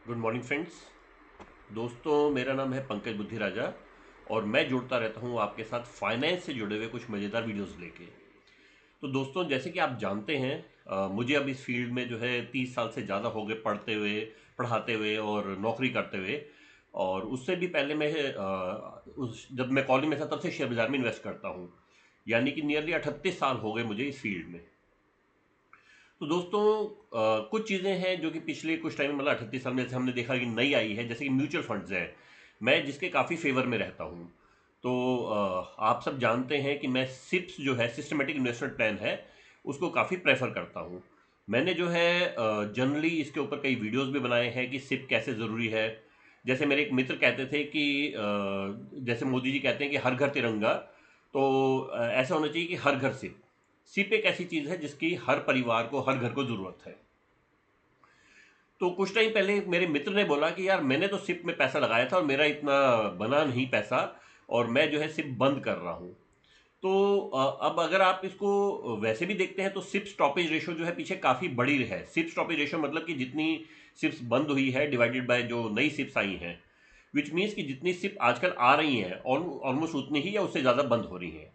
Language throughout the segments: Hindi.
Good morning friends. दोस्तों, मेरा नाम है पंकज बुद्धि राजा और मैं जुड़ता रहता हूँ आपके साथ फाइनेंस से जुड़े हुए कुछ मज़ेदार वीडियोस लेके। तो दोस्तों, जैसे कि आप जानते हैं, मुझे अब इस फील्ड में जो है 30 साल से ज़्यादा हो गए पढ़ते हुए, पढ़ाते हुए और नौकरी करते हुए। और उससे भी पहले मैं जब मैं कॉलेज में था तब से शेयर बाज़ार में इन्वेस्ट करता हूँ। यानी कि नियरली 38 साल हो गए मुझे इस फील्ड में। तो दोस्तों, कुछ चीज़ें हैं जो कि पिछले कुछ टाइम में मतलब 38 साल में जैसे हमने देखा कि नई आई है, जैसे कि म्यूचुअल फंड्स हैं। मैं जिसके काफ़ी फेवर में रहता हूँ। तो आप सब जानते हैं कि मैं सिप्स जो है सिस्टमेटिक इन्वेस्टमेंट प्लान है, उसको काफ़ी प्रेफर करता हूँ। मैंने जो है जनरली इसके ऊपर कई वीडियोस भी बनाए हैं कि सिप कैसे ज़रूरी है। जैसे मेरे एक मित्र कहते थे कि जैसे मोदी जी कहते हैं कि हर घर तिरंगा, तो ऐसा होना चाहिए कि हर घर सिप। सिप एक ऐसी चीज़ है जिसकी हर परिवार को, हर घर को ज़रूरत है। तो कुछ टाइम पहले मेरे मित्र ने बोला कि यार, मैंने तो सिप में पैसा लगाया था और मेरा इतना बना नहीं पैसा, और मैं जो है सिप बंद कर रहा हूँ। तो अब अगर आप इसको वैसे भी देखते हैं तो सिप स्टॉपेज रेशो जो है पीछे काफ़ी बड़ी है। सिप स्टॉपेज रेशो मतलब कि जितनी सिप्स बंद हुई है डिवाइडेड बाय जो नई सिप्स आई हैं, विच मीन्स कि जितनी सिप आजकल आ रही हैं ऑलमोस्ट उतनी ही या उससे ज़्यादा बंद हो रही हैं।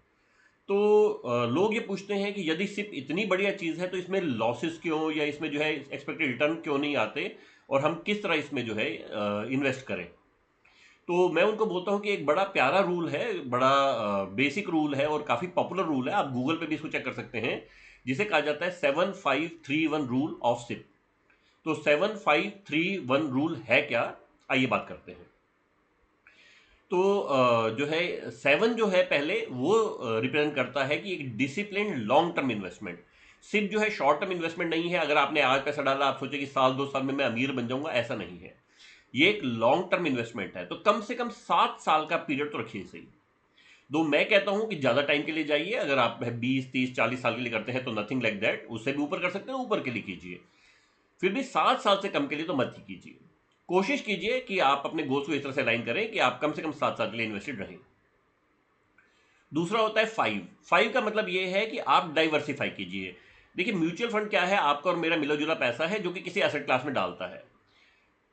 तो लोग ये पूछते हैं कि यदि सिर्फ इतनी बढ़िया चीज़ है तो इसमें लॉसेस क्यों, या इसमें जो है एक्सपेक्टेड रिटर्न क्यों नहीं आते, और हम किस तरह इसमें जो है इन्वेस्ट करें। तो मैं उनको बोलता हूँ कि एक बड़ा प्यारा रूल है, बड़ा बेसिक रूल है और काफ़ी पॉपुलर रूल है। आप गूगल पे भी इसको चेक कर सकते हैं, जिसे कहा जाता है 7531 रूल ऑफ सिप। तो 7531 रूल है क्या, आइए बात करते हैं। तो जो है सेवन जो है पहले वो रिप्रेजेंट करता है कि एक डिसिप्लिन लॉन्ग टर्म इन्वेस्टमेंट। सिर्फ जो है शॉर्ट टर्म इन्वेस्टमेंट नहीं है, अगर आपने आज पैसा डाला आप सोचे कि साल 2 साल में मैं अमीर बन जाऊंगा, ऐसा नहीं है। ये एक लॉन्ग टर्म इन्वेस्टमेंट है, तो कम से कम 7 साल का पीरियड तो रखिए सही। तो मैं कहता हूं कि ज़्यादा टाइम के लिए जाइए। अगर आप 20 30 40 साल के लिए करते हैं तो नथिंग लाइक दैट, उससे भी ऊपर कर सकते हैं, ऊपर के लिए कीजिए। फिर भी 7 साल से कम के लिए तो मत ही कीजिए। कोशिश कीजिए कि आप अपने गोल्स को इस तरह से अलाइन करें कि आप कम से कम 7 साल के लिए इन्वेस्टेड रहें। दूसरा होता है फाइव। फाइव का मतलब ये है कि आप डाइवर्सिफाई कीजिए। देखिए, म्यूचुअल फंड क्या है, आपका और मेरा मिला जुला पैसा है जो कि किसी एसेट क्लास में डालता है।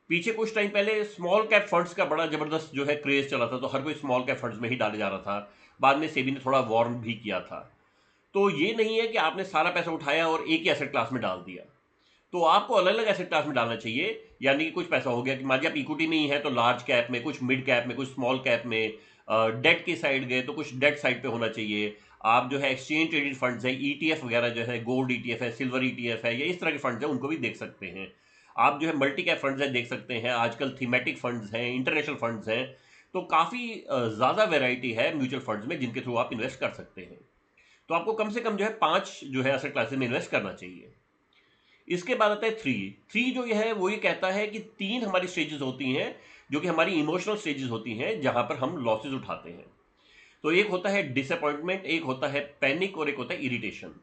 पीछे कुछ टाइम पहले स्मॉल कैप फंड्स का बड़ा जबरदस्त जो है क्रेज चला था, तो हर कोई स्मॉल कैप फंड्स में ही डाले जा रहा था। बाद में सेबी ने थोड़ा वार्न भी किया था। तो ये नहीं है कि आपने सारा पैसा उठाया और एक ही एसेट क्लास में डाल दिया। तो आपको अलग अलग एसेट क्लास में डालना चाहिए। यानी कि कुछ पैसा हो गया कि मान लीजिए आप इक्विटी में ही है तो लार्ज कैप में, कुछ मिड कैप में, कुछ स्मॉल कैप में। डेट की साइड गए तो कुछ डेट साइड पे होना चाहिए। आप जो है एक्सचेंज ट्रेडेड फंड्स है, ईटीएफ वगैरह जो है, गोल्ड ईटीएफ है, सिल्वर ईटीएफ है, या इस तरह के फंड्स है, उनको भी देख सकते हैं। आप जो है मल्टी कैप फंड्स है देख सकते हैं, आजकल थीमेटिक फंड्स हैं, इंटरनेशनल फंड्स हैं। तो काफ़ी ज़्यादा वेराइटी है म्यूचुअल फंड्स में जिनके थ्रू आप इन्वेस्ट कर सकते हैं। तो आपको कम से कम जो है 5 जो है एसेट क्लासेस में इन्वेस्ट करना चाहिए। इसके बाद आता है थ्री। थ्री जो ये है वो ये कहता है कि तीन हमारी स्टेजेस होती हैं, जो कि हमारी इमोशनल स्टेजेस होती हैं जहां पर हम लॉसेज उठाते हैं। तो एक होता है डिसअपॉइंटमेंट, एक होता है पैनिक, और एक होता है इरिटेशन।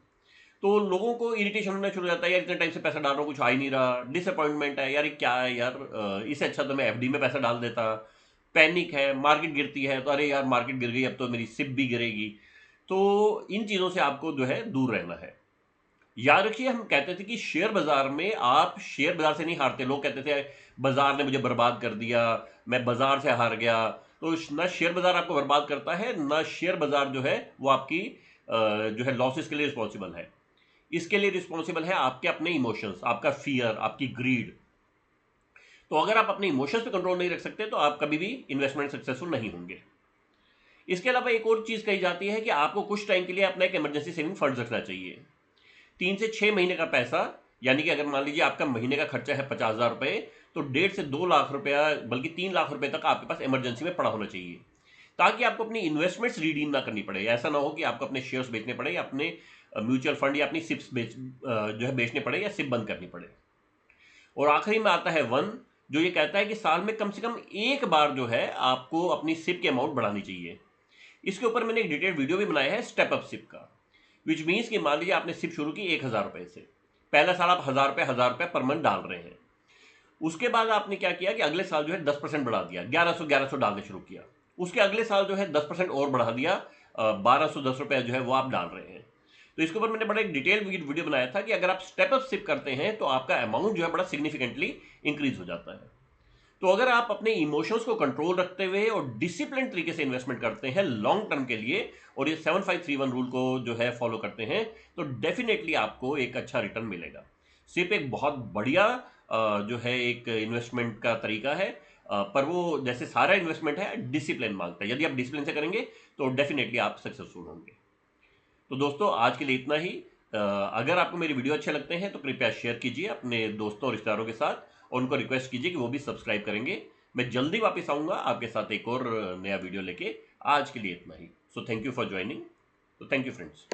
तो लोगों को इरिटेशन होना शुरू हो जाता है, यार इतने टाइम से पैसा डाल रहा हूँ कुछ आ ही नहीं रहा। डिसअपॉइंटमेंट है, यार ये क्या है यार, इससे अच्छा तो मैं एफडी में पैसा डाल देता। पैनिक है, मार्केट गिरती है तो अरे यार मार्केट गिर गई, अब तो मेरी सिप भी गिरेगी। तो इन चीज़ों से आपको जो है दूर रहना है। याद रखिए, हम कहते थे कि शेयर बाजार में आप शेयर बाजार से नहीं हारते। लोग कहते थे बाजार ने मुझे बर्बाद कर दिया, मैं बाजार से हार गया। तो ना शेयर बाजार आपको बर्बाद करता है, ना शेयर बाजार जो है वो आपकी जो है लॉसेस के लिए रिस्पॉन्सिबल है। इसके लिए रिस्पॉन्सिबल है आपके अपने इमोशंस, आपका फियर, आपकी ग्रीड। तो अगर आप अपने इमोशंस पे कंट्रोल नहीं रख सकते तो आप कभी भी इन्वेस्टमेंट सक्सेसफुल नहीं होंगे। इसके अलावा एक और चीज़ कही जाती है कि आपको कुछ टाइम के लिए अपना एक इमरजेंसी सेविंग फंड रखना चाहिए। 3 से 6 महीने का पैसा। यानी कि अगर मान लीजिए आपका महीने का खर्चा है 50,000 रुपये, तो 1.5 से 2 लाख रुपया, बल्कि 3 लाख रुपए तक आपके पास इमरजेंसी में पड़ा होना चाहिए, ताकि आपको अपनी इन्वेस्टमेंट्स रिडीम ना करनी पड़े। ऐसा ना हो कि आपको अपने शेयर्स बेचने पड़े, या अपने म्यूचुअल फंड या अपनी सिप्स जो है बेचने पड़े, या सिप बंद करनी पड़े। और आखिरी में आता है वन, जो ये कहता है कि साल में कम से कम एक बार जो है आपको अपनी सिप की अमाउंट बढ़ानी चाहिए। इसके ऊपर मैंने एक डिटेल्ड वीडियो भी बनाया है स्टेप अप सिप का। विच मीन्स कि मान लीजिए आपने सिप शुरू की 1,000 रुपए से। पहला साल आप 1,000 रुपये पर मंथ डाल रहे हैं। उसके बाद आपने क्या किया कि अगले साल जो है 10% बढ़ा दिया, 1100 डालने शुरू किया। उसके अगले साल जो है 10% और बढ़ा दिया, 1,210 रुपये जो है वो आप डाल रहे हैं। तो इसके ऊपर मैंने बड़ा एक डिटेल वीडियो बनाया था कि अगर आप स्टेप अप सिप करते हैं तो आपका अमाउंट जो है बड़ा सिग्निफिकेंटली इंक्रीज हो जाता है। तो अगर आप अपने इमोशंस को कंट्रोल रखते हुए और डिसिप्लिन तरीके से इन्वेस्टमेंट करते हैं लॉन्ग टर्म के लिए और ये 7531 रूल को जो है फॉलो करते हैं, तो डेफिनेटली आपको एक अच्छा रिटर्न मिलेगा। सिर्फ एक बहुत बढ़िया जो है एक इन्वेस्टमेंट का तरीका है, पर वो जैसे सारा इन्वेस्टमेंट है डिसिप्लिन मांगता है। यदि आप डिसिप्लिन से करेंगे तो डेफिनेटली आप सक्सेसफुल होंगे। तो दोस्तों आज के लिए इतना ही। अगर आपको मेरी वीडियो अच्छे लगते हैं तो कृपया शेयर कीजिए अपने दोस्तों और रिश्तेदारों के साथ और उनको रिक्वेस्ट कीजिए कि वो भी सब्सक्राइब करेंगे। मैं जल्दी वापस आऊँगा आपके साथ एक और नया वीडियो लेके। आज के लिए इतना ही। So thank you for joining. तो थैंक यू फ्रेंड्स।